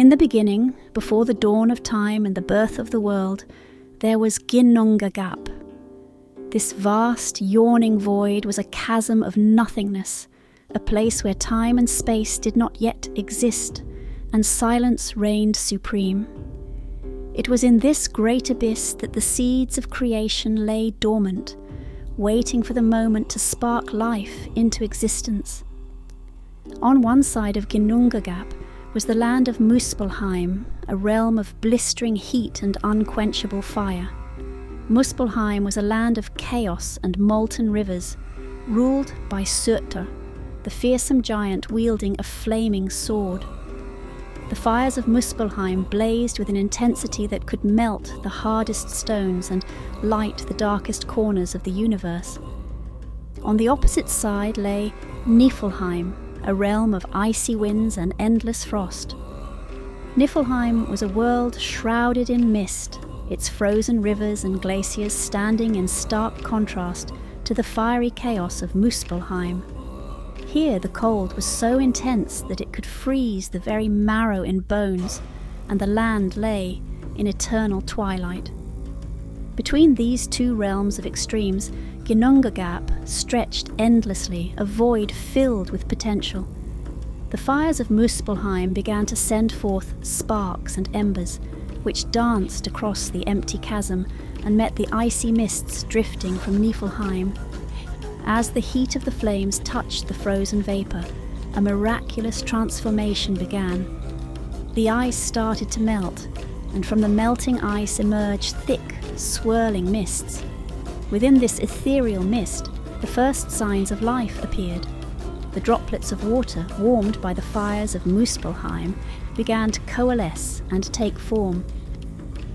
In the beginning, before the dawn of time and the birth of the world, there was Ginnungagap. This vast, yawning void was a chasm of nothingness, a place where time and space did not yet exist, and silence reigned supreme. It was in this great abyss that the seeds of creation lay dormant, waiting for the moment to spark life into existence. On one side of Ginnungagap was the land of Muspelheim, a realm of blistering heat and unquenchable fire. Muspelheim was a land of chaos and molten rivers, ruled by Surtur, the fearsome giant wielding a flaming sword. The fires of Muspelheim blazed with an intensity that could melt the hardest stones and light the darkest corners of the universe. On the opposite side lay Niflheim, a realm of icy winds and endless frost. Niflheim was a world shrouded in mist, its frozen rivers and glaciers standing in stark contrast to the fiery chaos of Muspelheim. Here the cold was so intense that it could freeze the very marrow in bones, and the land lay in eternal twilight. Between these two realms of extremes, Ginnungagap stretched endlessly, a void filled with potential. The fires of Muspelheim began to send forth sparks and embers, which danced across the empty chasm and met the icy mists drifting from Niflheim. As the heat of the flames touched the frozen vapour, a miraculous transformation began. The ice started to melt, and from the melting ice emerged thick, swirling mists. Within this ethereal mist, the first signs of life appeared. The droplets of water, warmed by the fires of Muspelheim, began to coalesce and take form.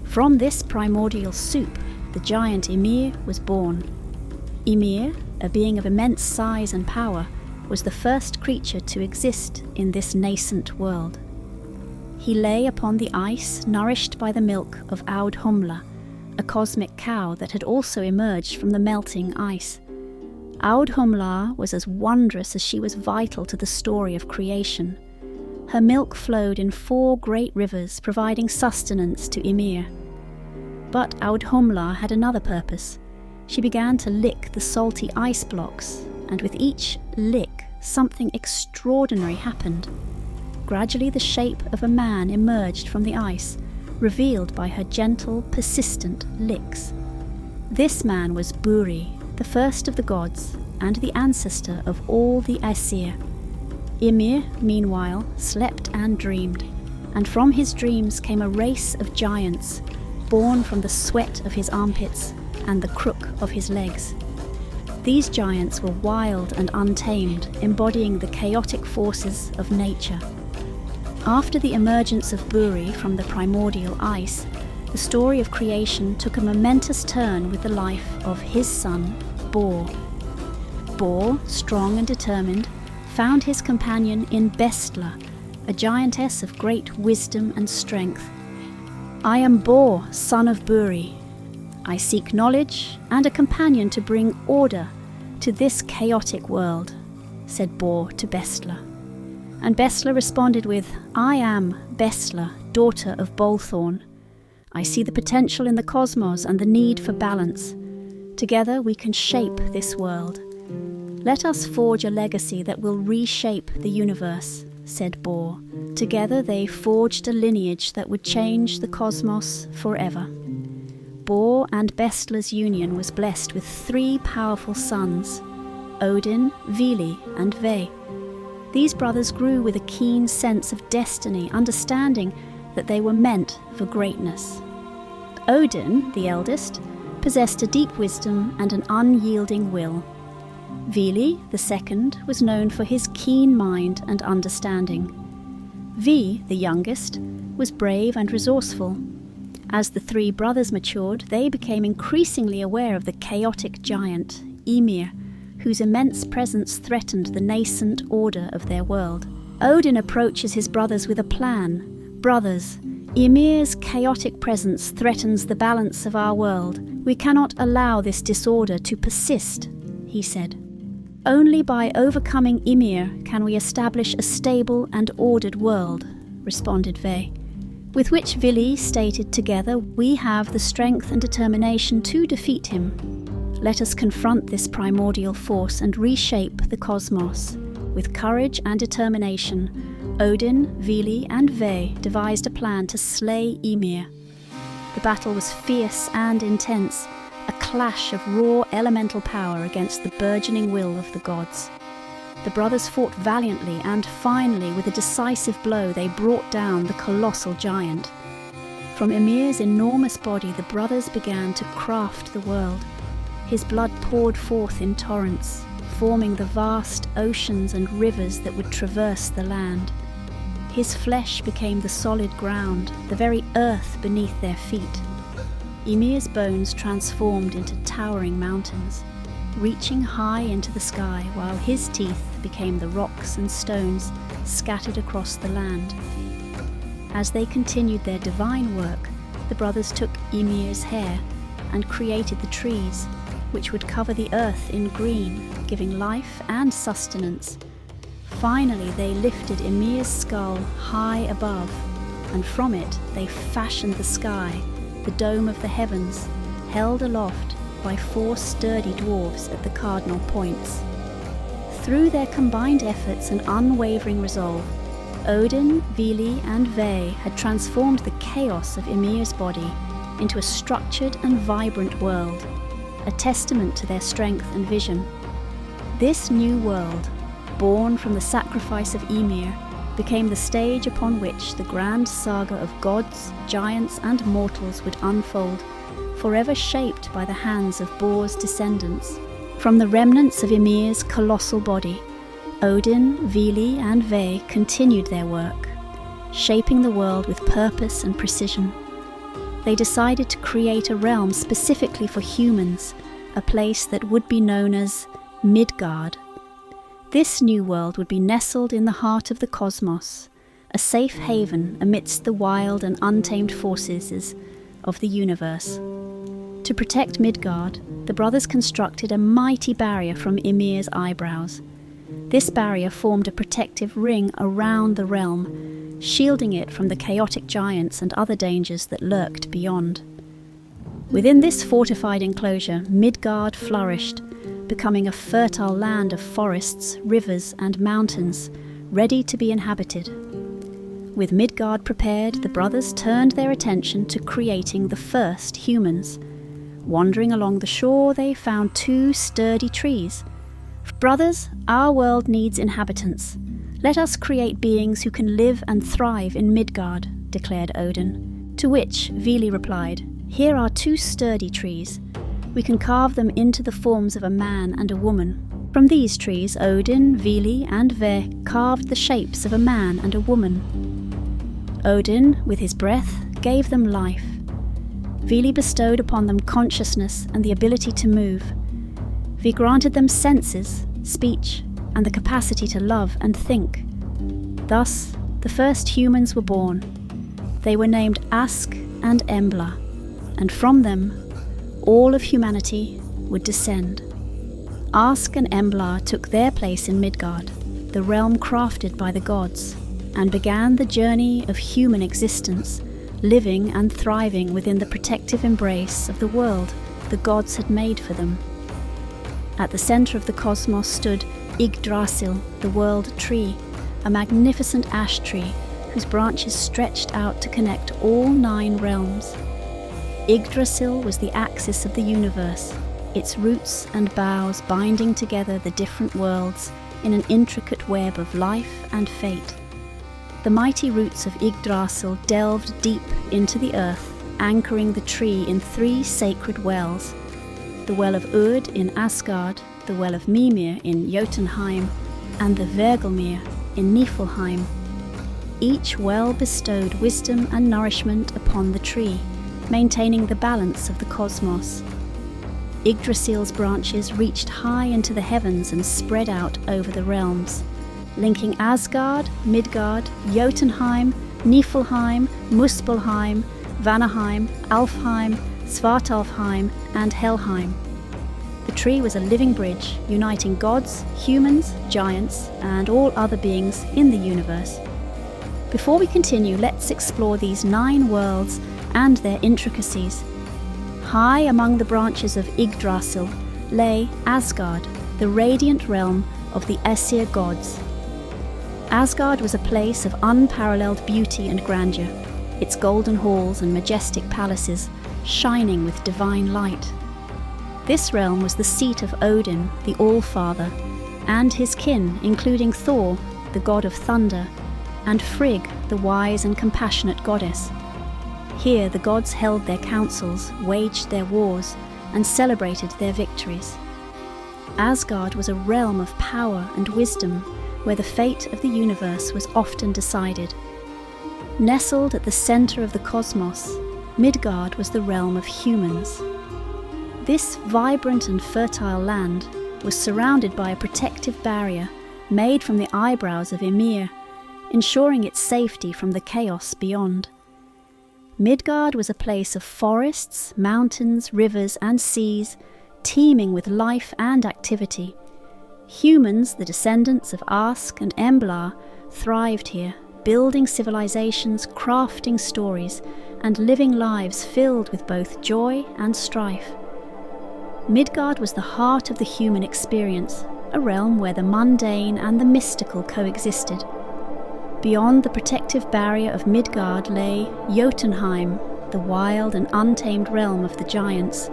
From this primordial soup, the giant Ymir was born. Ymir, a being of immense size and power, was the first creature to exist in this nascent world. He lay upon the ice, nourished by the milk of Audhumla, a cosmic cow that had also emerged from the melting ice. Audhumla was as wondrous as she was vital to the story of creation. Her milk flowed in 4 great rivers, providing sustenance to Ymir. But Audhumla had another purpose. She began to lick the salty ice blocks, and with each lick, something extraordinary happened. Gradually the shape of a man emerged from the ice, revealed by her gentle, persistent licks. This man was Buri, the first of the gods, and the ancestor of all the Aesir. Ymir, meanwhile, slept and dreamed, and from his dreams came a race of giants, born from the sweat of his armpits and the crook of his legs. These giants were wild and untamed, embodying the chaotic forces of nature. After the emergence of Buri from the primordial ice, the story of creation took a momentous turn with the life of his son, Bor. Bor, strong and determined, found his companion in Bestla, a giantess of great wisdom and strength. "I am Bor, son of Buri. I seek knowledge and a companion to bring order to this chaotic world," said Bor to Bestla. And Bestla responded with, "I am Bestla, daughter of Bolthorn. I see the potential in the cosmos and the need for balance. Together we can shape this world. Let us forge a legacy that will reshape the universe," said Bor. Together they forged a lineage that would change the cosmos forever. Bor and Bestla's union was blessed with 3 powerful sons, Odin, Vili, and Ve. These brothers grew with a keen sense of destiny, understanding that they were meant for greatness. Odin, the eldest, possessed a deep wisdom and an unyielding will. Vili, the second, was known for his keen mind and understanding. Ve, the youngest, was brave and resourceful. As the 3 brothers matured, they became increasingly aware of the chaotic giant, Ymir, whose immense presence threatened the nascent order of their world. Odin approaches his brothers with a plan. "Brothers, Ymir's chaotic presence threatens the balance of our world. We cannot allow this disorder to persist," he said. "Only by overcoming Ymir can we establish a stable and ordered world. responded Ve, with which Vili stated, "Together we have the strength and determination to defeat him. Let us confront this primordial force and reshape the cosmos." With courage and determination, Odin, Vili, and Ve devised a plan to slay Ymir. The battle was fierce and intense, a clash of raw elemental power against the burgeoning will of the gods. The brothers fought valiantly, and finally, with a decisive blow, they brought down the colossal giant. From Ymir's enormous body, the brothers began to craft the world. His blood poured forth in torrents, forming the vast oceans and rivers that would traverse the land. His flesh became the solid ground, the very earth beneath their feet. Ymir's bones transformed into towering mountains, reaching high into the sky, while his teeth became the rocks and stones scattered across the land. As they continued their divine work, the brothers took Ymir's hair and created the trees, which would cover the earth in green, giving life and sustenance. Finally, they lifted Ymir's skull high above, and from it they fashioned the sky, the dome of the heavens, held aloft by 4 sturdy dwarves at the cardinal points. Through their combined efforts and unwavering resolve, Odin, Vili, and Ve had transformed the chaos of Ymir's body into a structured and vibrant world, a testament to their strength and vision. This new world, born from the sacrifice of Ymir, became the stage upon which the grand saga of gods, giants, and mortals would unfold, forever shaped by the hands of Bor's descendants. From the remnants of Ymir's colossal body, Odin, Vili, and Ve continued their work, shaping the world with purpose and precision. They decided to create a realm specifically for humans, a place that would be known as Midgard. This new world would be nestled in the heart of the cosmos, a safe haven amidst the wild and untamed forces of the universe. To protect Midgard, the brothers constructed a mighty barrier from Ymir's eyebrows. This barrier formed a protective ring around the realm, shielding it from the chaotic giants and other dangers that lurked beyond. Within this fortified enclosure, Midgard flourished, becoming a fertile land of forests, rivers, and mountains, ready to be inhabited. With Midgard prepared, the brothers turned their attention to creating the first humans. Wandering along the shore, they found 2 sturdy trees. "Brothers, our world needs inhabitants. Let us create beings who can live and thrive in Midgard," declared Odin. To which Vili replied, "Here are 2 sturdy trees. We can carve them into the forms of a man and a woman." From these trees, Odin, Vili, and Ve carved the shapes of a man and a woman. Odin, with his breath, gave them life. Vili bestowed upon them consciousness and the ability to move. Ve granted them senses, speech, and the capacity to love and think. Thus, the first humans were born. They were named Ask and Embla, and from them, all of humanity would descend. Ask and Embla took their place in Midgard, the realm crafted by the gods, and began the journey of human existence, living and thriving within the protective embrace of the world the gods had made for them. At the center of the cosmos stood Yggdrasil, the world tree, a magnificent ash tree whose branches stretched out to connect all 9 realms. Yggdrasil was the axis of the universe, its roots and boughs binding together the different worlds in an intricate web of life and fate. The mighty roots of Yggdrasil delved deep into the earth, anchoring the tree in 3 sacred wells: the well of Urd in Asgard, the well of Mimir in Jotunheim, and the Vergelmir in Niflheim. Each well bestowed wisdom and nourishment upon the tree, maintaining the balance of the cosmos. Yggdrasil's branches reached high into the heavens and spread out over the realms, linking Asgard, Midgard, Jotunheim, Niflheim, Muspelheim, Vanaheim, Alfheim, Svartalfheim, and Helheim. The tree was a living bridge, uniting gods, humans, giants, and all other beings in the universe. Before we continue, let's explore these 9 worlds and their intricacies. High among the branches of Yggdrasil lay Asgard, the radiant realm of the Aesir gods. Asgard was a place of unparalleled beauty and grandeur, its golden halls and majestic palaces shining with divine light. This realm was the seat of Odin, the All-Father, and his kin, including Thor, the god of thunder, and Frigg, the wise and compassionate goddess. Here the gods held their councils, waged their wars, and celebrated their victories. Asgard was a realm of power and wisdom, where the fate of the universe was often decided. Nestled at the centre of the cosmos, Midgard was the realm of humans. This vibrant and fertile land was surrounded by a protective barrier made from the eyebrows of Ymir, ensuring its safety from the chaos beyond. Midgard was a place of forests, mountains, rivers, and seas, teeming with life and activity. Humans, the descendants of Ask and Embla, thrived here, building civilizations, crafting stories, and living lives filled with both joy and strife. Midgard was the heart of the human experience, a realm where the mundane and the mystical coexisted. Beyond the protective barrier of Midgard lay Jotunheim, the wild and untamed realm of the giants.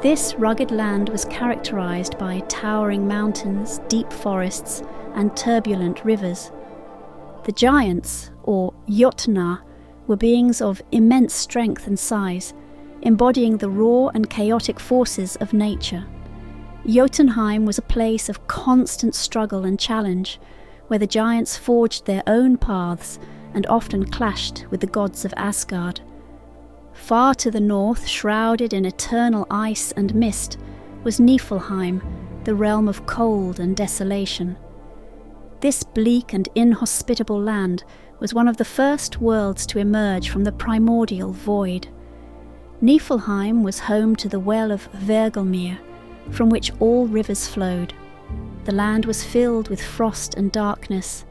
This rugged land was characterized by towering mountains, deep forests, and turbulent rivers. The giants, or Jotnar, were beings of immense strength and size, embodying the raw and chaotic forces of nature. Jotunheim was a place of constant struggle and challenge, where the giants forged their own paths and often clashed with the gods of Asgard. Far to the north, shrouded in eternal ice and mist, was Niflheim, the realm of cold and desolation. This bleak and inhospitable land was one of the first worlds to emerge from the primordial void. Niflheim was home to the well of Hvergelmir, from which all rivers flowed. The land was filled with frost and darkness,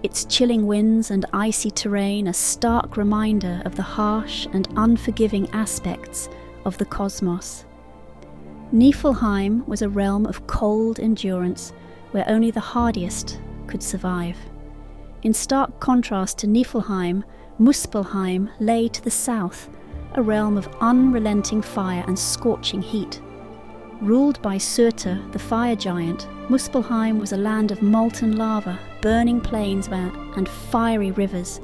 its chilling winds and icy terrain a stark reminder of the harsh and unforgiving aspects of the cosmos. Niflheim was a realm of cold endurance, where only the hardiest could survive. In stark contrast to Niflheim, Muspelheim lay to the south, a realm of unrelenting fire and scorching heat. Ruled by Surtur, the fire giant, Muspelheim was a land of molten lava, burning plains and fiery rivers.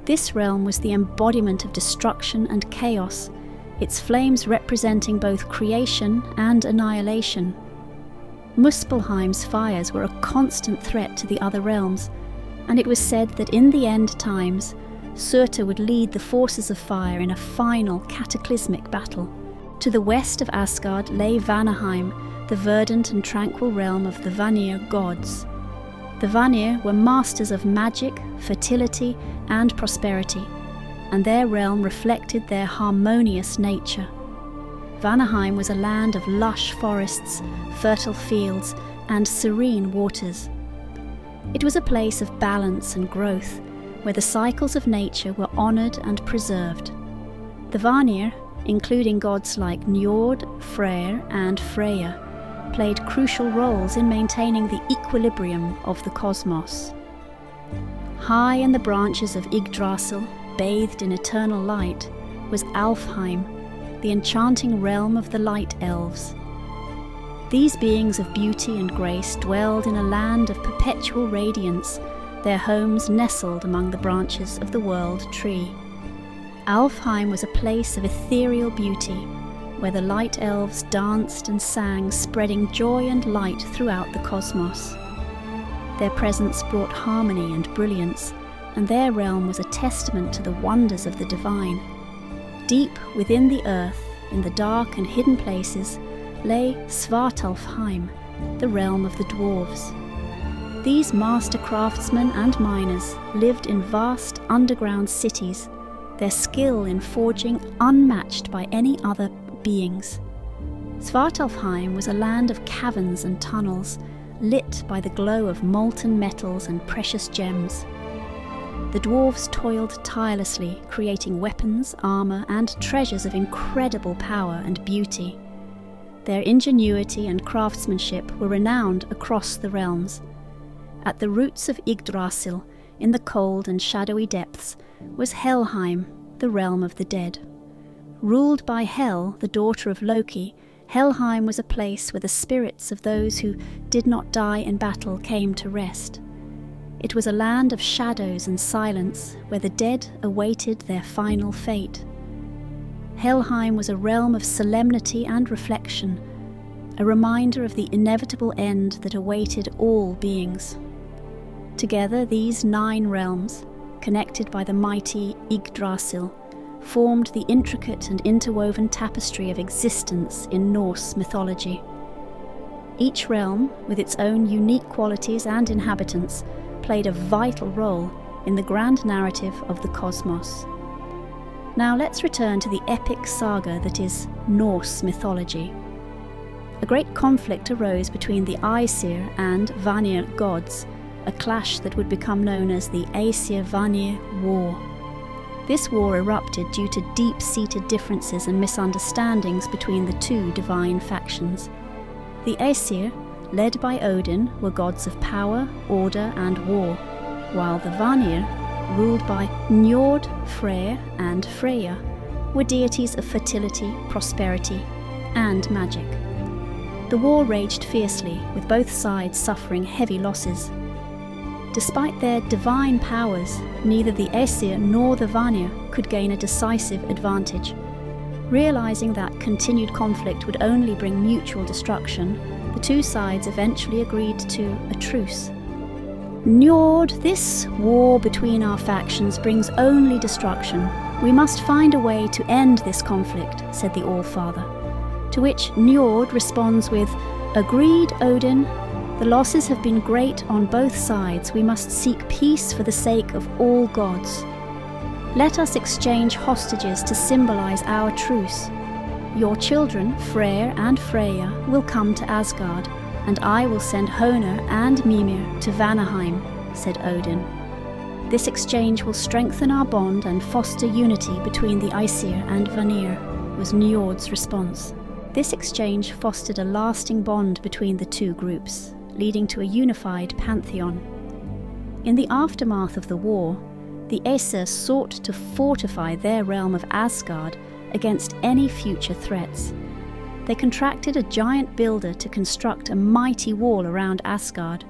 This realm was the embodiment of destruction and chaos, its flames representing both creation and annihilation. Muspelheim's fires were a constant threat to the other realms, and it was said that in the end times, Surtur would lead the forces of fire in a final cataclysmic battle. To the west of Asgard lay Vanaheim, the verdant and tranquil realm of the Vanir gods. The Vanir were masters of magic, fertility, and prosperity, and their realm reflected their harmonious nature. Vanaheim was a land of lush forests, fertile fields, and serene waters. It was a place of balance and growth, where the cycles of nature were honoured and preserved. The Vanir, including gods like Njord, Freyr, and Freya, played crucial roles in maintaining the equilibrium of the cosmos. High in the branches of Yggdrasil, bathed in eternal light, was Alfheim, the enchanting realm of the light elves. These beings of beauty and grace dwelled in a land of perpetual radiance, their homes nestled among the branches of the world tree. Alfheim was a place of ethereal beauty, where the light elves danced and sang, spreading joy and light throughout the cosmos. Their presence brought harmony and brilliance, and their realm was a testament to the wonders of the divine. Deep within the earth, in the dark and hidden places, lay Svartalfheim, the realm of the dwarves. These master craftsmen and miners lived in vast underground cities, their skill in forging unmatched by any other beings. Svartalfheim was a land of caverns and tunnels, lit by the glow of molten metals and precious gems. the dwarves toiled tirelessly, creating weapons, armour, and treasures of incredible power and beauty. Their ingenuity and craftsmanship were renowned across the realms. At the roots of Yggdrasil, in the cold and shadowy depths, was Helheim, the realm of the dead. Ruled by Hel, the daughter of Loki, Helheim was a place where the spirits of those who did not die in battle came to rest. It was a land of shadows and silence, where the dead awaited their final fate. Helheim was a realm of solemnity and reflection, a reminder of the inevitable end that awaited all beings. Together, these 9 realms, connected by the mighty Yggdrasil, formed the intricate and interwoven tapestry of existence in Norse mythology. Each realm, with its own unique qualities and inhabitants, played a vital role in the grand narrative of the cosmos. Now let's return to the epic saga that is Norse mythology. A great conflict arose between the Aesir and Vanir gods, a clash that would become known as the Aesir-Vanir War. This war erupted due to deep-seated differences and misunderstandings between the two divine factions. The Aesir, led by Odin, were gods of power, order and war, while the Vanir, ruled by Njord, Freyr and Freya, were deities of fertility, prosperity and magic. The war raged fiercely, with both sides suffering heavy losses. Despite their divine powers, neither the Aesir nor the Vanir could gain a decisive advantage. Realizing that continued conflict would only bring mutual destruction, the two sides eventually agreed to a truce. Njord, this war between our factions brings only destruction. We must find a way to end this conflict, said the All-Father. To which Njord responds with, "Agreed, Odin. The losses have been great on both sides. We must seek peace for the sake of all gods. Let us exchange hostages to symbolize our truce. Your children, Freyr and Freya, will come to Asgard, and I will send Honor and Mimir to Vanaheim," said Odin. "This exchange will strengthen our bond and foster unity between the Aesir and Vanir," was Njord's response. This exchange fostered a lasting bond between the two groups, leading to a unified pantheon. In the aftermath of the war, the Aesir sought to fortify their realm of Asgard against any future threats. They contracted a giant builder to construct a mighty wall around Asgard,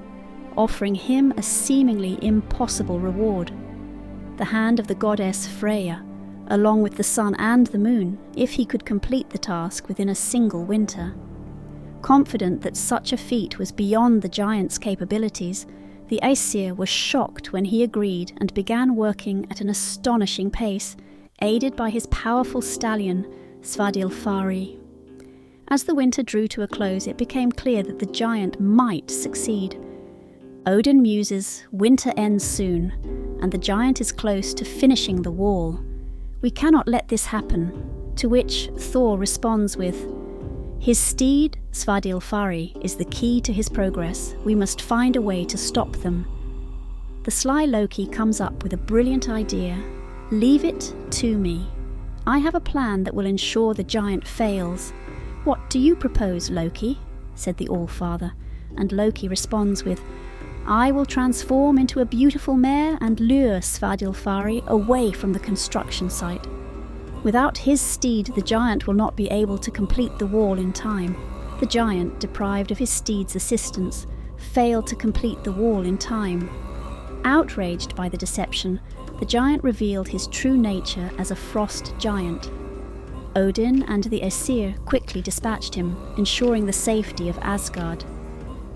offering him a seemingly impossible reward: the hand of the goddess Freya, along with the sun and the moon, if he could complete the task within a single winter. Confident that such a feat was beyond the giant's capabilities, the Aesir were shocked when he agreed and began working at an astonishing pace, aided by his powerful stallion, Svadilfari. As the winter drew to a close, it became clear that the giant might succeed. Odin muses, "Winter ends soon, and the giant is close to finishing the wall. We cannot let this happen," to which Thor responds with, "His steed, Svadilfari, is the key to his progress. We must find a way to stop them." The sly Loki comes up with a brilliant idea. "Leave it to me. I have a plan that will ensure the giant fails. What do you propose, Loki?" said the All-Father, and Loki responds with, "I will transform into a beautiful mare and lure Svadilfari away from the construction site. Without his steed, the giant will not be able to complete the wall in time." The giant, deprived of his steed's assistance, failed to complete the wall in time. Outraged by the deception, the giant revealed his true nature as a frost giant. Odin and the Aesir quickly dispatched him, ensuring the safety of Asgard.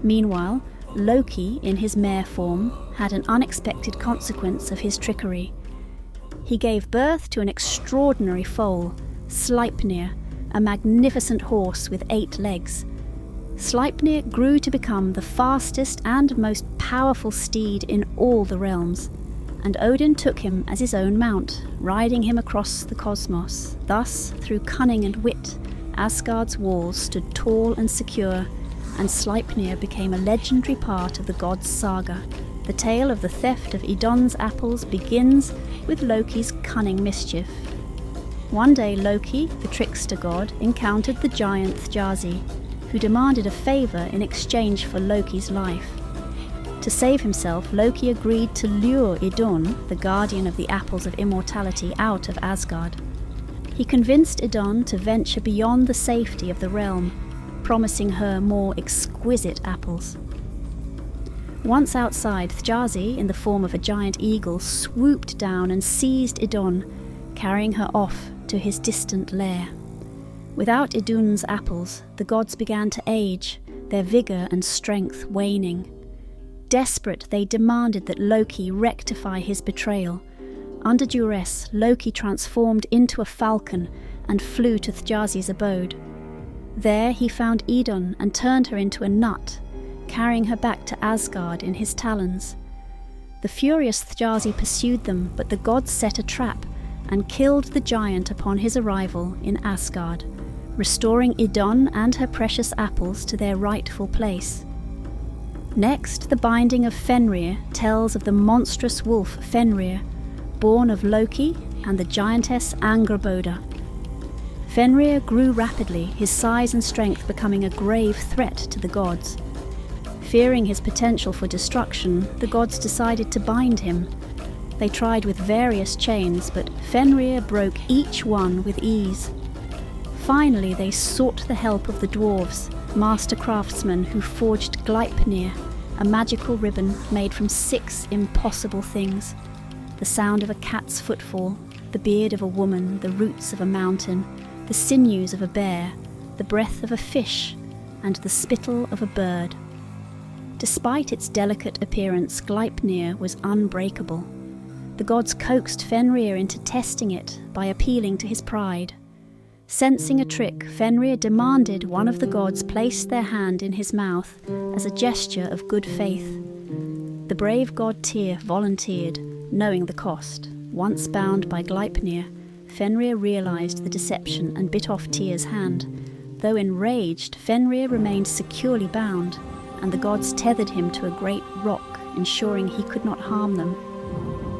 Meanwhile, Loki, in his mare form, had an unexpected consequence of his trickery. He gave birth to an extraordinary foal, Sleipnir, a magnificent horse with 8 legs. Sleipnir grew to become the fastest and most powerful steed in all the realms, and Odin took him as his own mount, riding him across the cosmos. Thus, through cunning and wit, Asgard's walls stood tall and secure, and Sleipnir became a legendary part of the gods' saga, The tale of the theft of Idun's apples begins with Loki's cunning mischief. One day Loki, the trickster god, encountered the giant Thjazi, who demanded a favour in exchange for Loki's life. To save himself, Loki agreed to lure Idun, the guardian of the apples of immortality, out of Asgard. He convinced Idun to venture beyond the safety of the realm, promising her more exquisite apples. Once outside, Thjazi, in the form of a giant eagle, swooped down and seized Idun, carrying her off to his distant lair. Without Idun's apples, the gods began to age, their vigour and strength waning. Desperate, they demanded that Loki rectify his betrayal. Under duress, Loki transformed into a falcon and flew to Thjazi's abode. There he found Idun and turned her into a nut, carrying her back to Asgard in his talons. The furious Thjazi pursued them, but the gods set a trap and killed the giant upon his arrival in Asgard, restoring Idun and her precious apples to their rightful place. Next, the binding of Fenrir tells of the monstrous wolf Fenrir, born of Loki and the giantess Angrboda. Fenrir grew rapidly, his size and strength becoming a grave threat to the gods. Fearing his potential for destruction, the gods decided to bind him. They tried with various chains, but Fenrir broke each one with ease. Finally, they sought the help of the dwarves, master craftsmen who forged Gleipnir, a magical ribbon made from 6 impossible things: the sound of a cat's footfall, the beard of a woman, the roots of a mountain, the sinews of a bear, the breath of a fish, and the spittle of a bird. Despite its delicate appearance, Gleipnir was unbreakable. The gods coaxed Fenrir into testing it by appealing to his pride. Sensing a trick, Fenrir demanded one of the gods place their hand in his mouth as a gesture of good faith. The brave god Tyr volunteered, knowing the cost. Once bound by Gleipnir, Fenrir realized the deception and bit off Tyr's hand. Though enraged, Fenrir remained securely bound, and the gods tethered him to a great rock, ensuring he could not harm them.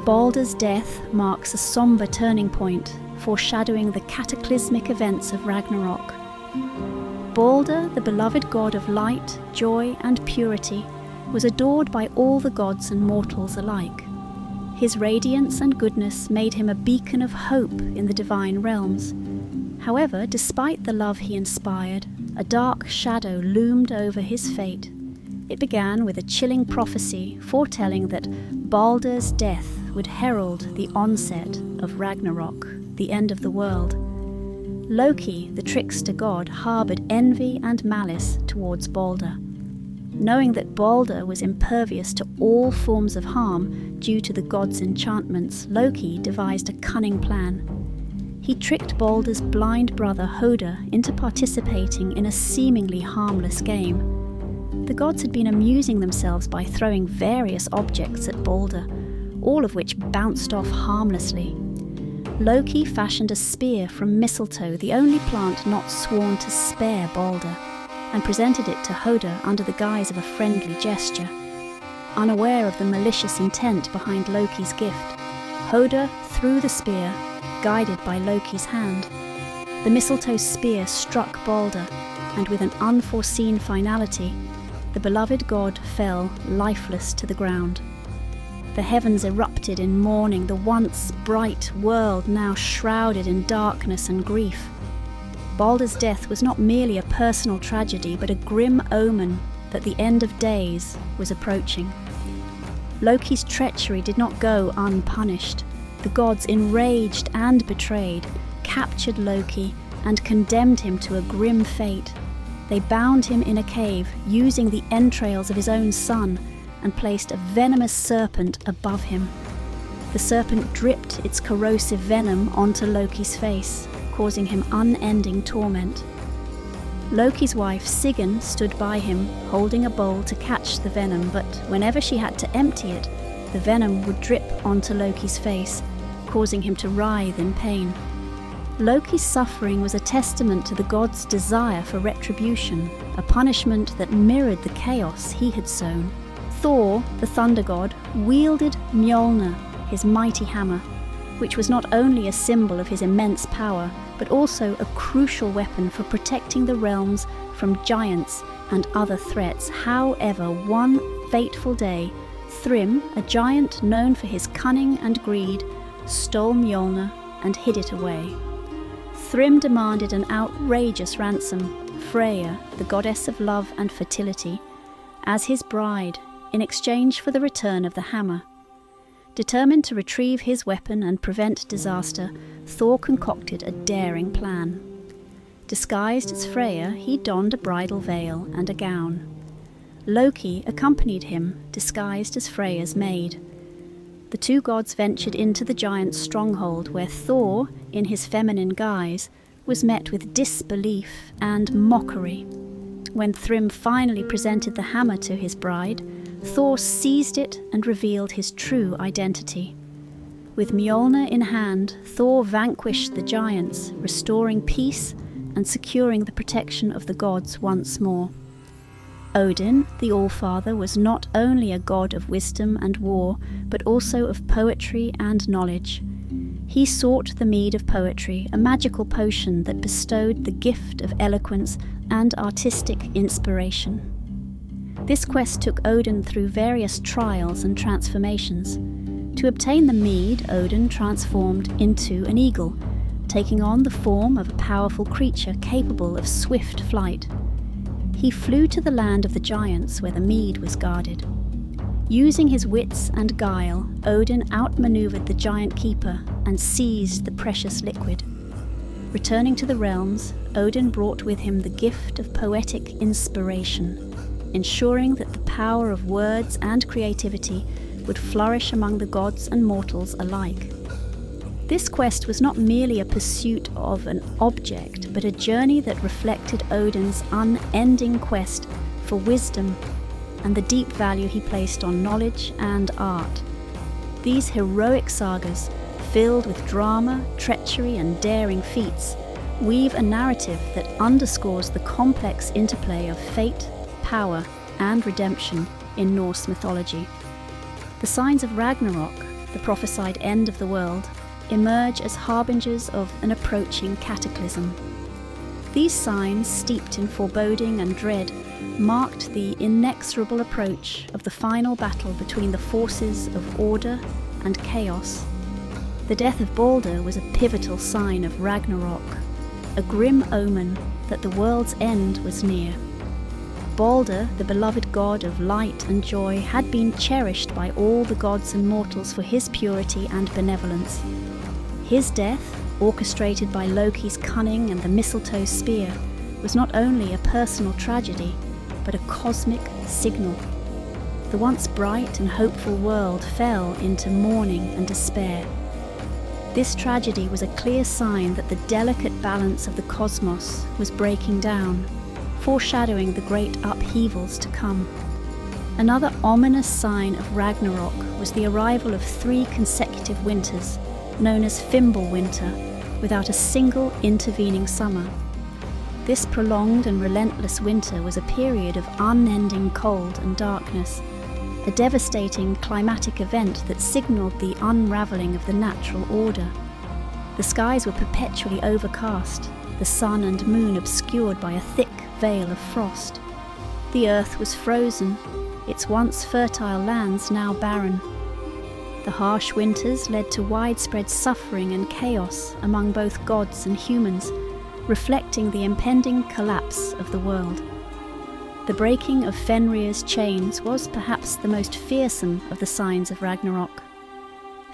Baldur's death marks a somber turning point, foreshadowing the cataclysmic events of Ragnarok. Baldur, the beloved god of light, joy, and purity, was adored by all the gods and mortals alike. His radiance and goodness made him a beacon of hope in the divine realms. However, despite the love he inspired, a dark shadow loomed over his fate. It began with a chilling prophecy foretelling that Baldur's death would herald the onset of Ragnarok, the end of the world. Loki, the trickster god, harboured envy and malice towards Baldur. Knowing that Baldur was impervious to all forms of harm due to the god's enchantments, Loki devised a cunning plan. He tricked Baldur's blind brother Hoder into participating in a seemingly harmless game. The gods had been amusing themselves by throwing various objects at Baldur, all of which bounced off harmlessly. Loki fashioned a spear from mistletoe, the only plant not sworn to spare Baldur, and presented it to Hoder under the guise of a friendly gesture. Unaware of the malicious intent behind Loki's gift, Hoder threw the spear, guided by Loki's hand. The mistletoe spear struck Baldur, and with an unforeseen finality, the beloved god fell lifeless to the ground. The heavens erupted in mourning, the once bright world now shrouded in darkness and grief. Baldur's death was not merely a personal tragedy, but a grim omen that the end of days was approaching. Loki's treachery did not go unpunished. The gods, enraged and betrayed, captured Loki and condemned him to a grim fate. They bound him in a cave, using the entrails of his own son, and placed a venomous serpent above him. The serpent dripped its corrosive venom onto Loki's face, causing him unending torment. Loki's wife Sigyn stood by him, holding a bowl to catch the venom, but whenever she had to empty it, the venom would drip onto Loki's face, causing him to writhe in pain. Loki's suffering was a testament to the god's desire for retribution, a punishment that mirrored the chaos he had sown. Thor, the thunder god, wielded Mjolnir, his mighty hammer, which was not only a symbol of his immense power, but also a crucial weapon for protecting the realms from giants and other threats. However, one fateful day, Thrym, a giant known for his cunning and greed, stole Mjolnir and hid it away. Thrym demanded an outrageous ransom, Freya, the goddess of love and fertility, as his bride in exchange for the return of the hammer. Determined to retrieve his weapon and prevent disaster, Thor concocted a daring plan. Disguised as Freya, he donned a bridal veil and a gown. Loki accompanied him, disguised as Freya's maid. The two gods ventured into the giant's stronghold, where Thor, in his feminine guise, was met with disbelief and mockery. When Thrym finally presented the hammer to his bride, Thor seized it and revealed his true identity. With Mjolnir in hand, Thor vanquished the giants, restoring peace and securing the protection of the gods once more. Odin, the All-Father, was not only a god of wisdom and war, but also of poetry and knowledge. He sought the mead of poetry, a magical potion that bestowed the gift of eloquence and artistic inspiration. This quest took Odin through various trials and transformations. To obtain the mead, Odin transformed into an eagle, taking on the form of a powerful creature capable of swift flight. He flew to the land of the giants where the mead was guarded. Using his wits and guile, Odin outmaneuvered the giant keeper and seized the precious liquid. Returning to the realms, Odin brought with him the gift of poetic inspiration, ensuring that the power of words and creativity would flourish among the gods and mortals alike. This quest was not merely a pursuit of an object, but a journey that reflected Odin's unending quest for wisdom and the deep value he placed on knowledge and art. These heroic sagas, filled with drama, treachery, and daring feats, weave a narrative that underscores the complex interplay of fate, power, and redemption in Norse mythology. The signs of Ragnarok, the prophesied end of the world, emerge as harbingers of an approaching cataclysm. These signs, steeped in foreboding and dread, marked the inexorable approach of the final battle between the forces of order and chaos. The death of Balder was a pivotal sign of Ragnarok, a grim omen that the world's end was near. Balder, the beloved god of light and joy, had been cherished by all the gods and mortals for his purity and benevolence. His death, orchestrated by Loki's cunning and the mistletoe spear, was not only a personal tragedy, but a cosmic signal. The once bright and hopeful world fell into mourning and despair. This tragedy was a clear sign that the delicate balance of the cosmos was breaking down, foreshadowing the great upheavals to come. Another ominous sign of Ragnarok was the arrival of 3 consecutive winters, known as Fimbulwinter, without a single intervening summer. This prolonged and relentless winter was a period of unending cold and darkness, a devastating climatic event that signalled the unravelling of the natural order. The skies were perpetually overcast, the sun and moon obscured by a thick veil of frost. The earth was frozen, its once fertile lands now barren. The harsh winters led to widespread suffering and chaos among both gods and humans, reflecting the impending collapse of the world. The breaking of Fenrir's chains was perhaps the most fearsome of the signs of Ragnarok.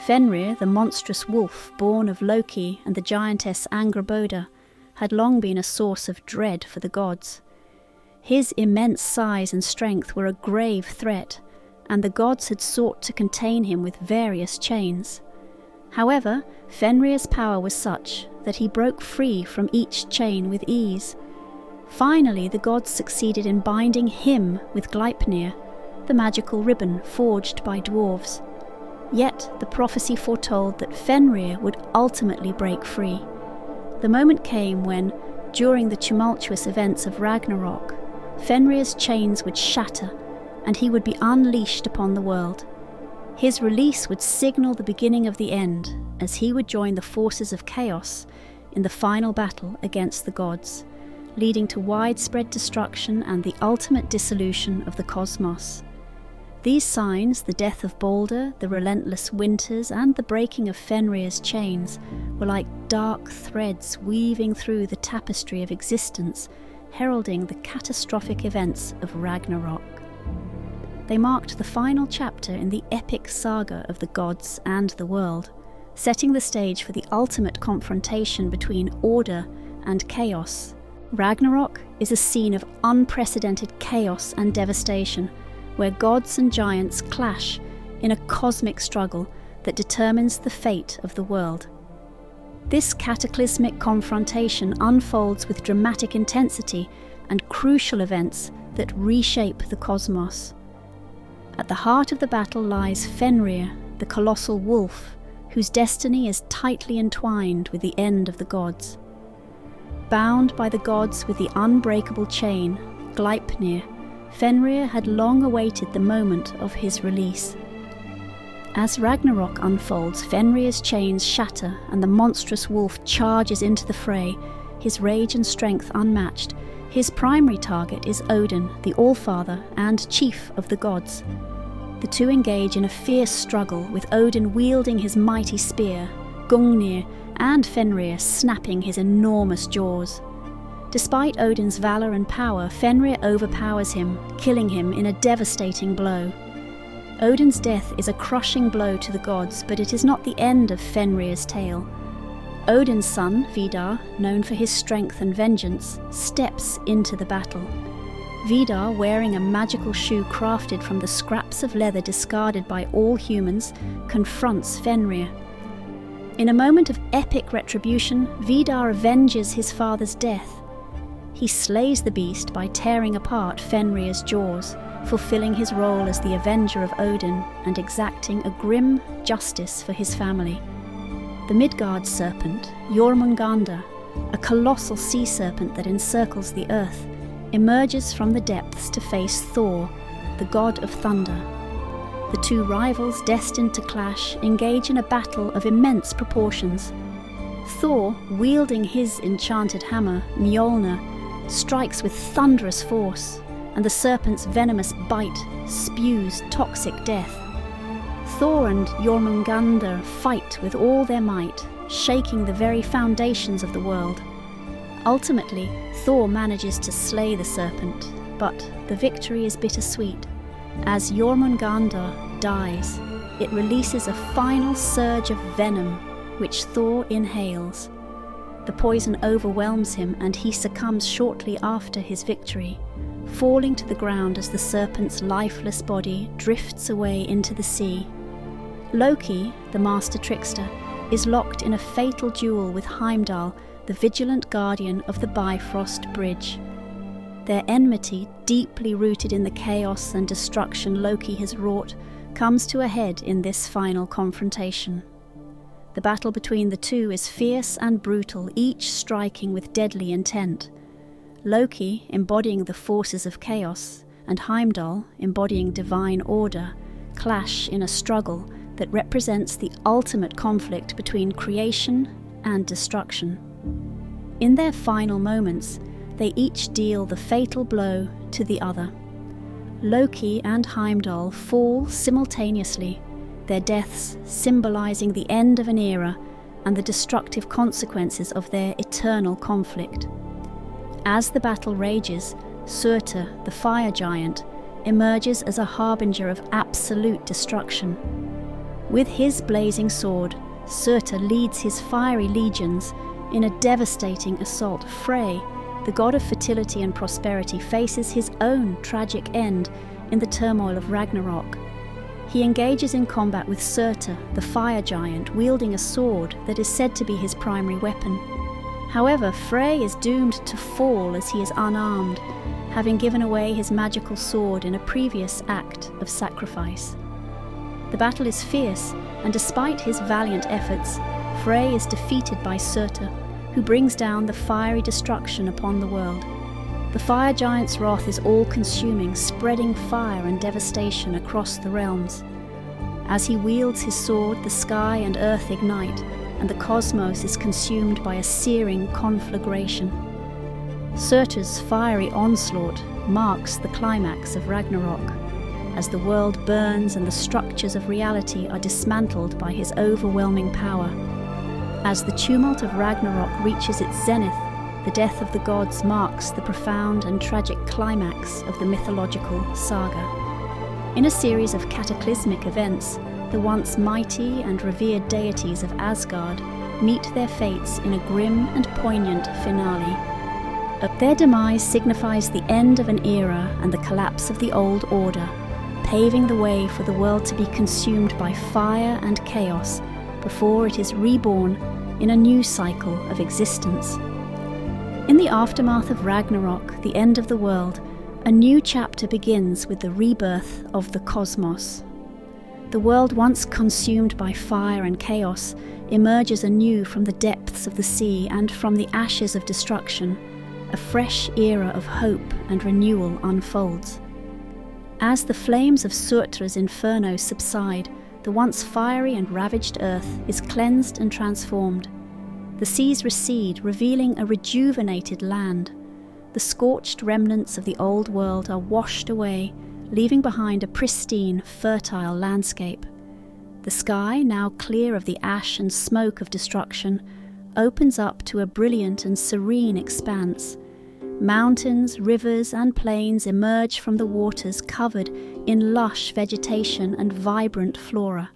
Fenrir, the monstrous wolf born of Loki and the giantess Angrboda, had long been a source of dread for the gods. His immense size and strength were a grave threat, and the gods had sought to contain him with various chains. However, Fenrir's power was such that he broke free from each chain with ease. Finally, the gods succeeded in binding him with Gleipnir, the magical ribbon forged by dwarves. Yet the prophecy foretold that Fenrir would ultimately break free. The moment came when, during the tumultuous events of Ragnarok, Fenrir's chains would shatter, and he would be unleashed upon the world. His release would signal the beginning of the end, as he would join the forces of chaos in the final battle against the gods, leading to widespread destruction and the ultimate dissolution of the cosmos. These signs, the death of Balder, the relentless winters, and the breaking of Fenrir's chains, were like dark threads weaving through the tapestry of existence, heralding the catastrophic events of Ragnarok. They marked the final chapter in the epic saga of the gods and the world, setting the stage for the ultimate confrontation between order and chaos. Ragnarok is a scene of unprecedented chaos and devastation, where gods and giants clash in a cosmic struggle that determines the fate of the world. This cataclysmic confrontation unfolds with dramatic intensity and crucial events that reshape the cosmos. At the heart of the battle lies Fenrir, the colossal wolf, whose destiny is tightly entwined with the end of the gods. Bound by the gods with the unbreakable chain, Gleipnir, Fenrir had long awaited the moment of his release. As Ragnarok unfolds, Fenrir's chains shatter and the monstrous wolf charges into the fray, his rage and strength unmatched. His primary target is Odin, the Allfather and chief of the gods. The two engage in a fierce struggle, with Odin wielding his mighty spear, Gungnir, and Fenrir snapping his enormous jaws. Despite Odin's valor and power, Fenrir overpowers him, killing him in a devastating blow. Odin's death is a crushing blow to the gods, but it is not the end of Fenrir's tale. Odin's son, Vidar, known for his strength and vengeance, steps into the battle. Vidar, wearing a magical shoe crafted from the scraps of leather discarded by all humans, confronts Fenrir. In a moment of epic retribution, Vidar avenges his father's death. He slays the beast by tearing apart Fenrir's jaws, fulfilling his role as the avenger of Odin and exacting a grim justice for his family. The Midgard serpent, Jormungandr, a colossal sea serpent that encircles the earth, emerges from the depths to face Thor, the god of thunder. The two rivals, destined to clash, engage in a battle of immense proportions. Thor, wielding his enchanted hammer, Mjolnir, strikes with thunderous force, and the serpent's venomous bite spews toxic death. Thor and Jormungandr fight with all their might, shaking the very foundations of the world. Ultimately, Thor manages to slay the serpent, but the victory is bittersweet. As Jormungandr dies, it releases a final surge of venom, which Thor inhales. The poison overwhelms him, and he succumbs shortly after his victory, falling to the ground as the serpent's lifeless body drifts away into the sea. Loki, the master trickster, is locked in a fatal duel with Heimdall, the vigilant guardian of the Bifrost Bridge. Their enmity, deeply rooted in the chaos and destruction Loki has wrought, comes to a head in this final confrontation. The battle between the two is fierce and brutal, each striking with deadly intent. Loki, embodying the forces of chaos, and Heimdall, embodying divine order, clash in a struggle that represents the ultimate conflict between creation and destruction. In their final moments, they each deal the fatal blow to the other. Loki and Heimdall fall simultaneously, their deaths symbolizing the end of an era and the destructive consequences of their eternal conflict. As the battle rages, Surtur, the fire giant, emerges as a harbinger of absolute destruction. With his blazing sword, Surtur leads his fiery legions in a devastating assault. Frey, the god of fertility and prosperity, faces his own tragic end in the turmoil of Ragnarok. He engages in combat with Surtur, the fire giant, wielding a sword that is said to be his primary weapon. However, Frey is doomed to fall as he is unarmed, having given away his magical sword in a previous act of sacrifice. The battle is fierce, and despite his valiant efforts, Frey is defeated by Surtur, who brings down the fiery destruction upon the world. The fire giant's wrath is all-consuming, spreading fire and devastation across the realms. As he wields his sword, the sky and earth ignite, and the cosmos is consumed by a searing conflagration. Surtur's fiery onslaught marks the climax of Ragnarok, as the world burns and the structures of reality are dismantled by his overwhelming power. As the tumult of Ragnarok reaches its zenith, the death of the gods marks the profound and tragic climax of the mythological saga. In a series of cataclysmic events, the once mighty and revered deities of Asgard meet their fates in a grim and poignant finale. Their demise signifies the end of an era and the collapse of the old order, paving the way for the world to be consumed by fire and chaos before it is reborn in a new cycle of existence. In the aftermath of Ragnarok, the end of the world, a new chapter begins with the rebirth of the cosmos. The world once consumed by fire and chaos emerges anew from the depths of the sea and from the ashes of destruction. A fresh era of hope and renewal unfolds. As the flames of Surtur's inferno subside, the once fiery and ravaged earth is cleansed and transformed. The seas recede, revealing a rejuvenated land. The scorched remnants of the old world are washed away, leaving behind a pristine, fertile landscape. The sky, now clear of the ash and smoke of destruction, opens up to a brilliant and serene expanse. Mountains, rivers, and plains emerge from the waters covered in lush vegetation and vibrant flora.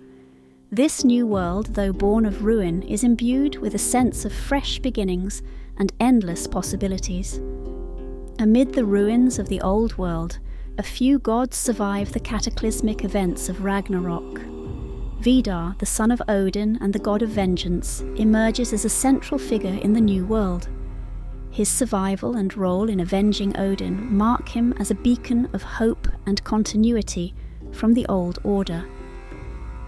This new world, though born of ruin, is imbued with a sense of fresh beginnings and endless possibilities. Amid the ruins of the old world, a few gods survive the cataclysmic events of Ragnarok. Vidar, the son of Odin and the god of vengeance, emerges as a central figure in the new world. His survival and role in avenging Odin mark him as a beacon of hope and continuity from the old order.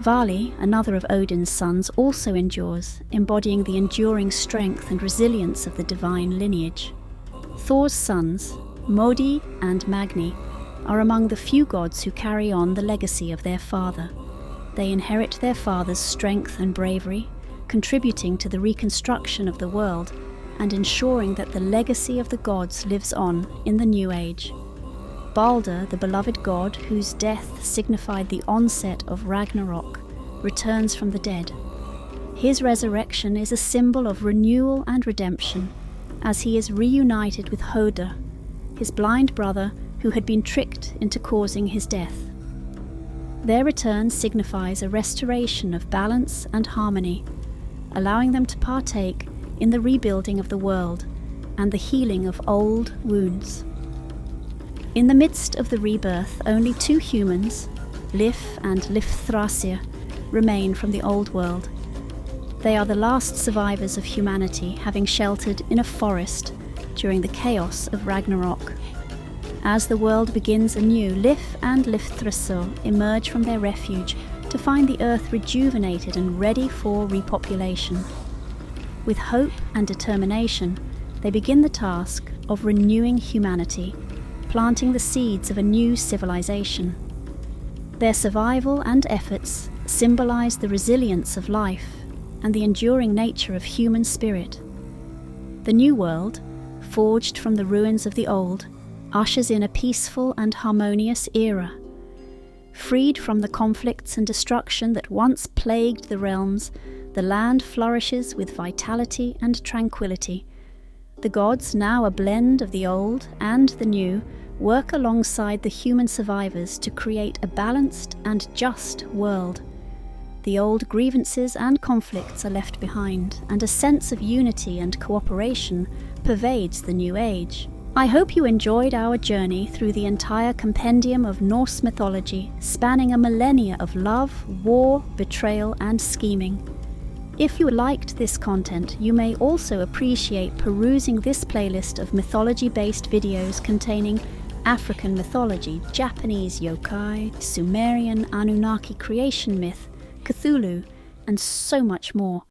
Vali, another of Odin's sons, also endures, embodying the enduring strength and resilience of the divine lineage. Thor's sons, Modi and Magni, are among the few gods who carry on the legacy of their father. They inherit their father's strength and bravery, contributing to the reconstruction of the world and ensuring that the legacy of the gods lives on in the new age. Balder, the beloved god whose death signified the onset of Ragnarok, returns from the dead. His resurrection is a symbol of renewal and redemption, as he is reunited with Hoder, his blind brother who had been tricked into causing his death. Their return signifies a restoration of balance and harmony, allowing them to partake in the rebuilding of the world and the healing of old wounds. In the midst of the rebirth, only two humans, Lif and Lifthrasir, remain from the old world. They are the last survivors of humanity, having sheltered in a forest during the chaos of Ragnarok. As the world begins anew, Lif and Lifthrasir emerge from their refuge to find the earth rejuvenated and ready for repopulation. With hope and determination, they begin the task of renewing humanity, planting the seeds of a new civilization. Their survival and efforts symbolize the resilience of life and the enduring nature of human spirit. The new world, forged from the ruins of the old, ushers in a peaceful and harmonious era. Freed from the conflicts and destruction that once plagued the realms, the land flourishes with vitality and tranquility. The gods, now a blend of the old and the new, work alongside the human survivors to create a balanced and just world. The old grievances and conflicts are left behind, and a sense of unity and cooperation pervades the new age. I hope you enjoyed our journey through the entire compendium of Norse mythology, spanning a millennia of love, war, betrayal, and scheming. If you liked this content, you may also appreciate perusing this playlist of mythology-based videos containing African mythology, Japanese yokai, Sumerian Anunnaki creation myth, Cthulhu, and so much more.